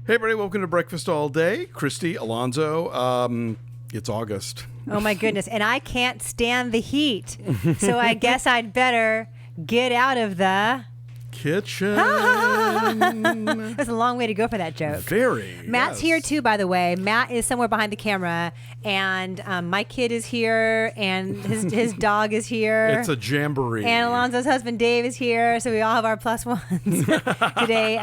Hey, everybody, welcome to Breakfast All Day. Christy, Alonso. It's August. Oh, my goodness. And I can't stand the heat. So I guess I'd better get out of the kitchen. That's a long way to go for that joke. Very. Matt's here too, by the way. Matt is somewhere behind the camera, and my kid is here, and his dog is here. It's a jamboree. And Alonso's husband Dave is here, so we all have our plus ones today.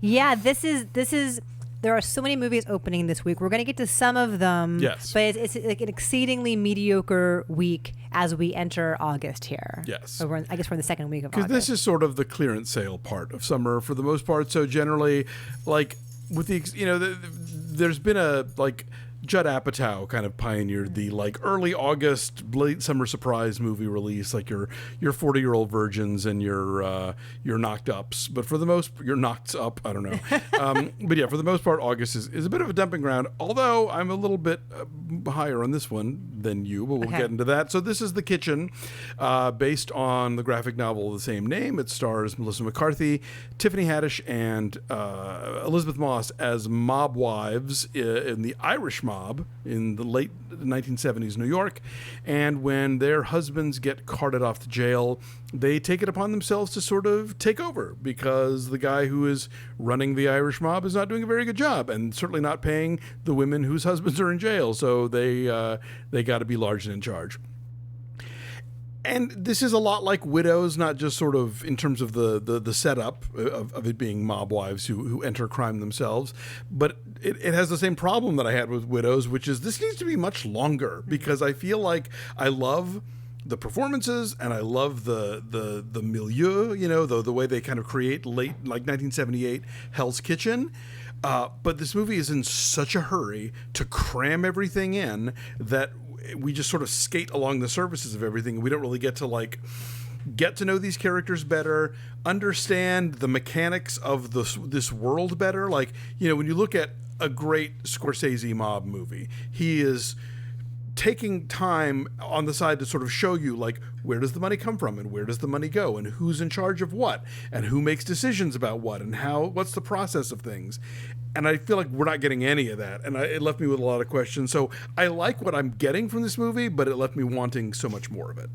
This is. There are so many movies opening this week. We're going to get to some of them. Yes. But it's like an exceedingly mediocre week as we enter August here. Yes. So I guess we're in the second week of August. Because this is sort of the clearance sale part of summer for the most part. So generally, like with there's been a Judd Apatow kind of pioneered the early August, late summer surprise movie release, like your 40-year-old virgins and your knocked ups. But for the most, your knocked up, I don't know. But yeah, for the most part, August is a bit of a dumping ground. Although I'm a little bit higher on this one than you, but we'll get into that. So this is The Kitchen, based on the graphic novel of the same name. It stars Melissa McCarthy, Tiffany Haddish, and Elisabeth Moss as mob wives in the Irish mob in the late 1970s New York, and when their husbands get carted off to jail, they take it upon themselves to sort of take over because the guy who is running the Irish mob is not doing a very good job and certainly not paying the women whose husbands are in jail, so they got to be large and in charge. And this is a lot like Widows, not just sort of in terms of the setup of it being mob wives who enter crime themselves, but it has the same problem that I had with Widows, which is this needs to be much longer because I feel like I love the performances and I love the milieu, the way they kind of create late 1978 Hell's Kitchen. But this movie is in such a hurry to cram everything in that we just sort of skate along the surfaces of everything. We don't really get to know these characters better, understand the mechanics of this world better. When you look at a great Scorsese mob movie, he is taking time on the side to sort of show you where does the money come from and where does the money go and who's in charge of what and who makes decisions about what and what's the process of things. And I feel like we're not getting any of that. And it left me with a lot of questions. So I like what I'm getting from this movie, but it left me wanting so much more of it.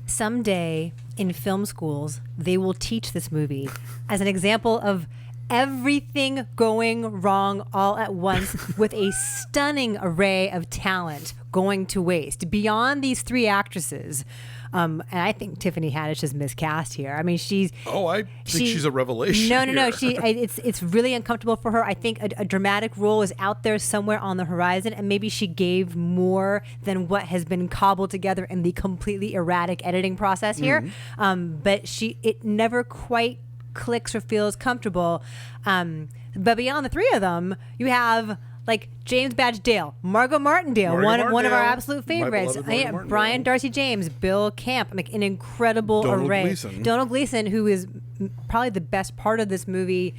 Someday in film schools, they will teach this movie as an example of everything going wrong all at once with a stunning array of talent going to waste. Beyond these three actresses, and I think Tiffany Haddish is miscast here. I mean, I think she's a revelation. No. It's really uncomfortable for her. I think a dramatic role is out there somewhere on the horizon, and maybe she gave more than what has been cobbled together in the completely erratic editing process here. But it never quite clicks or feels comfortable. But beyond the three of them, you have James Badge Dale, Margot Martindale, one of our absolute favorites, Brian Darcy James, Bill Camp, an incredible array. Donald Gleason, who is probably the best part of this movie,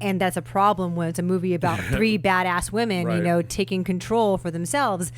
and that's a problem when it's a movie about three badass women, right, taking control for themselves.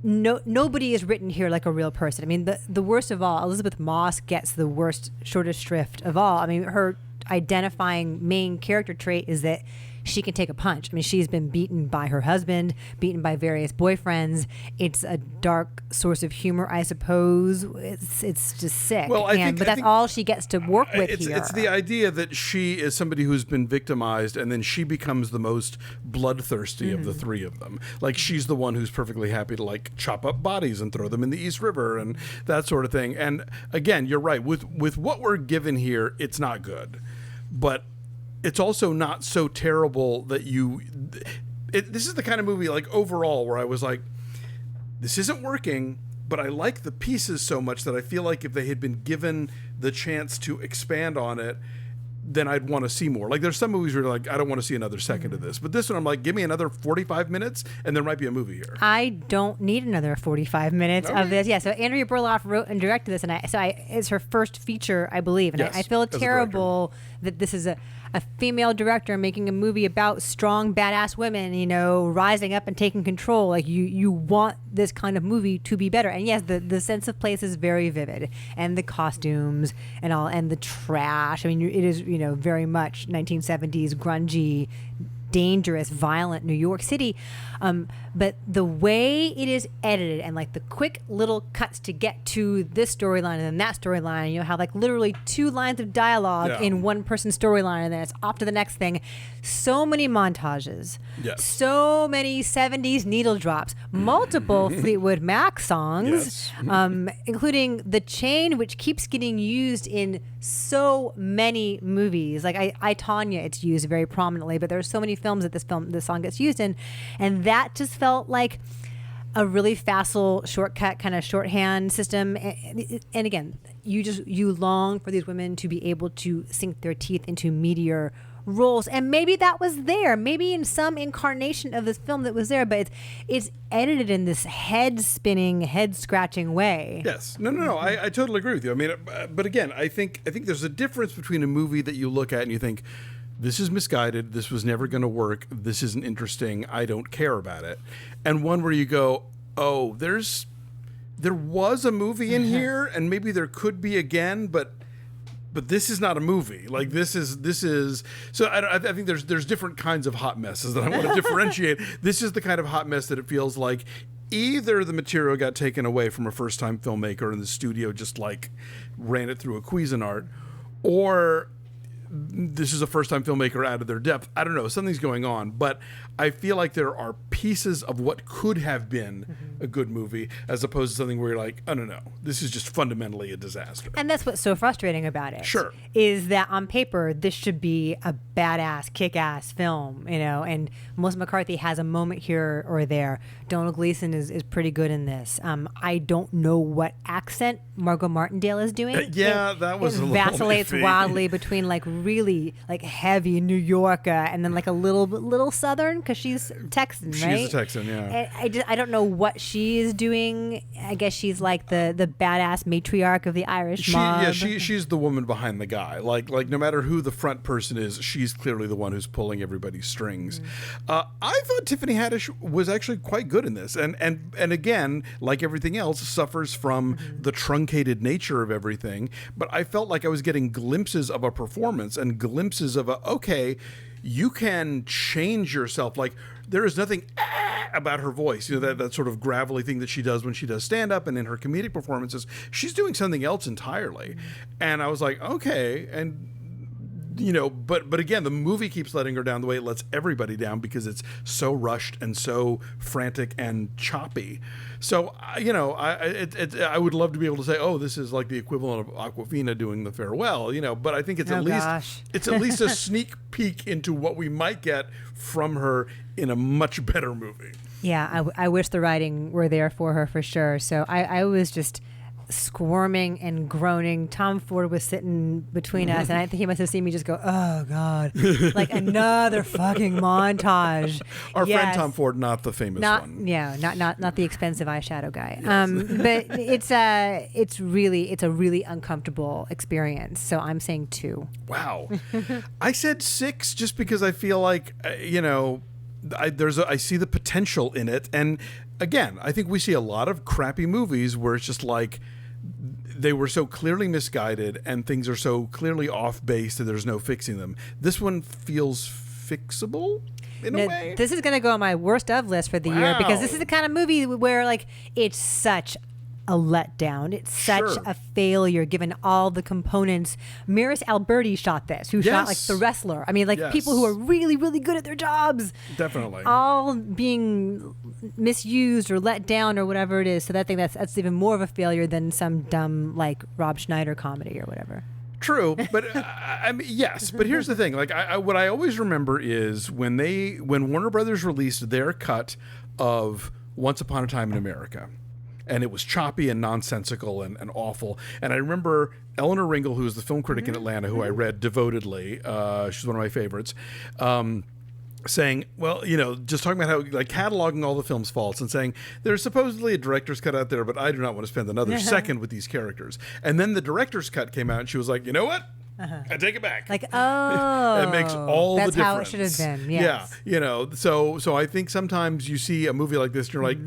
Nobody is written here like a real person. I mean, the worst of all, Elisabeth Moss gets the worst, shortest shrift of all. I mean, her identifying main character trait is that she can take a punch. I mean, she's been beaten by her husband, beaten by various boyfriends. It's a dark source of humor, I suppose. It's just sick. Well, but that's all she gets to work with here. It's the idea that she is somebody who's been victimized, and then she becomes the most bloodthirsty of the three of them. She's the one who's perfectly happy to chop up bodies and throw them in the East River and that sort of thing. And again, you're right. With what we're given here, it's not good, but it's also not so terrible that this is the kind of movie overall where I was like, this isn't working, but I like the pieces so much that I feel like if they had been given the chance to expand on it, then I'd want to see more. There's some movies where you're I don't want to see another second of this. But this one, I'm give me another 45 minutes and there might be a movie here. I don't need another 45 minutes of this. Yeah, so Andrea Berloff wrote and directed this, and it's her first feature, I believe. And yes, I feel terrible that this is a female director making a movie about strong, badass women, rising up and taking control. You want this kind of movie to be better. And yes, the sense of place is very vivid, and the costumes and all, and the trash. I mean, it is, very much 1970s grungy, dangerous, violent New York City. But the way it is edited and like the quick little cuts to get to this storyline and then that storyline, you have like literally 2 lines of dialogue in one person's storyline and then it's off to the next thing. So many montages, so many 70s needle drops, multiple Fleetwood Mac songs, including The Chain, which keeps getting used in so many movies. Like I Tonya, it's used very prominently, but there are so many films that this song gets used in, and that just felt like a really facile shortcut kind of shorthand system. And again, you long for these women to be able to sink their teeth into meatier roles, and maybe that was there, maybe in some incarnation of this film that was there, but it's edited in this head spinning, head scratching way. Yes, no, I totally agree with you. I mean, but again, I think there's a difference between a movie that you look at and you think, this is misguided, this was never going to work, this isn't interesting, I don't care about it, and one where you go, oh, there was a movie in here, and maybe there could be again, but this is not a movie. Like this is. So I think there's different kinds of hot messes that I want to differentiate. This is the kind of hot mess that it feels like either the material got taken away from a first-time filmmaker and the studio just like ran it through a Cuisinart, or this is a first-time filmmaker out of their depth. I don't know. Something's going on, but I feel like there are pieces of what could have been a good movie as opposed to something where you're like, oh, no, this is just fundamentally a disaster. And that's what's so frustrating about it. Sure. Is that on paper, this should be a badass, kick-ass film, and Melissa McCarthy has a moment here or there. Donald Gleason is pretty good in this. I don't know what accent Margot Martindale is doing. That was a little vacillates iffy. wildly between like really like heavy New Yorker and then like a little Southern because she's Texan, right? She's a Texan, yeah. I don't know what she is doing. I guess she's like the badass matriarch of the Irish mob. Yeah, she's the woman behind the guy. Like no matter who the front person is, she's clearly the one who's pulling everybody's strings. I thought Tiffany Haddish was actually quite good in this, and again, like everything else, suffers from the truncated nature of everything. But I felt like I was getting glimpses of a performance and glimpses of okay, you can change yourself. Like there is nothing about her voice, that sort of gravelly thing that she does when she does stand-up, and in her comedic performances, she's doing something else entirely. And I was like, okay, and but again, the movie keeps letting her down the way it lets everybody down because it's so rushed and so frantic and choppy. So, I would love to be able to say, oh, this is like the equivalent of Awkwafina doing The Farewell, but I think it's at least a sneak peek into what we might get from her in a much better movie. Yeah, I wish the writing were there for her for sure. So I was just squirming and groaning. Tom Ford was sitting between us, and I think he must have seen me just go, oh God, like another fucking montage. Our friend Tom Ford, not the famous one. Yeah, not the expensive eyeshadow guy. But it's a really uncomfortable experience. So I'm saying 2. Wow. I said 6 just because I feel like I see the potential in it, and again, I think we see a lot of crappy movies where it's just like they were so clearly misguided and things are so clearly off base that there's no fixing them. This one feels fixable in a way. This is going to go on my worst of list for the year because this is the kind of movie where like it's such a letdown. It's such a failure given all the components. Maris Alberti shot this, who shot like The Wrestler. I mean, like people who are really, really good at their jobs. Definitely. All being misused or let down or whatever it is. So that thing that's even more of a failure than some dumb like Rob Schneider comedy or whatever. True, but I mean, yes. But here's the thing: like, what I always remember is when Warner Brothers released their cut of Once Upon a Time in America, and it was choppy and nonsensical and awful. And I remember Eleanor Ringel, who was the film critic in Atlanta, who I read devotedly. She's one of my favorites. Saying, well, just talking about how, like, cataloging all the film's faults and saying, there's supposedly a director's cut out there, but I do not want to spend another second with these characters. And then the director's cut came out, and she was like, you know what? I take it back. Like, oh, it makes all the difference. That's how it should have been. Yes. Yeah, you know. So I think sometimes you see a movie like this, and you're like,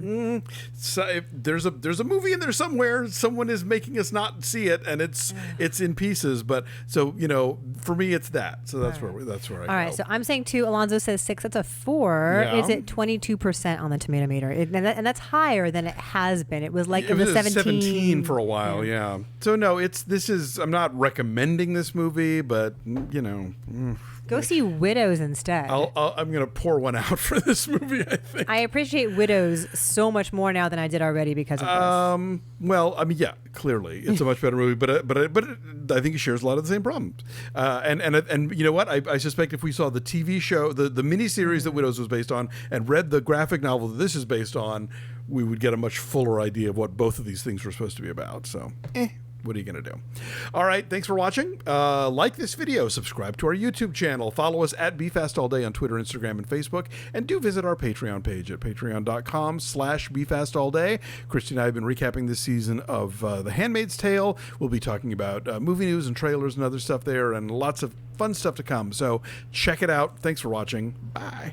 so if there's a movie in there somewhere. Someone is making us not see it, and it's in pieces. But so you know, for me, it's that. So that's where I go. All right. So I'm saying 2. Alonso says 6. That's a 4. Yeah. Is it 22% on the tomato meter? And that's higher than it has been. It was like in the 17 for a while. Yeah. So no, I'm not recommending this movie, but you know, go see Widows instead. I'm gonna pour one out for this movie. I think I appreciate Widows so much more now than I did already because of this. Well, I mean, yeah, clearly it's a much better movie, but I think it shares a lot of the same problems. And you know what? I suspect if we saw the TV show, the miniseries that Widows was based on, and read the graphic novel that this is based on, we would get a much fuller idea of what both of these things were supposed to be about. So, what are you going to do? All right. Thanks for watching. Like this video, subscribe to our YouTube channel, follow us at BeFastAllDay on Twitter, Instagram, and Facebook, and do visit our Patreon page at patreon.com/BeFastAllDay. Christy and I have been recapping this season of The Handmaid's Tale. We'll be talking about movie news and trailers and other stuff there, and lots of fun stuff to come. So check it out. Thanks for watching. Bye.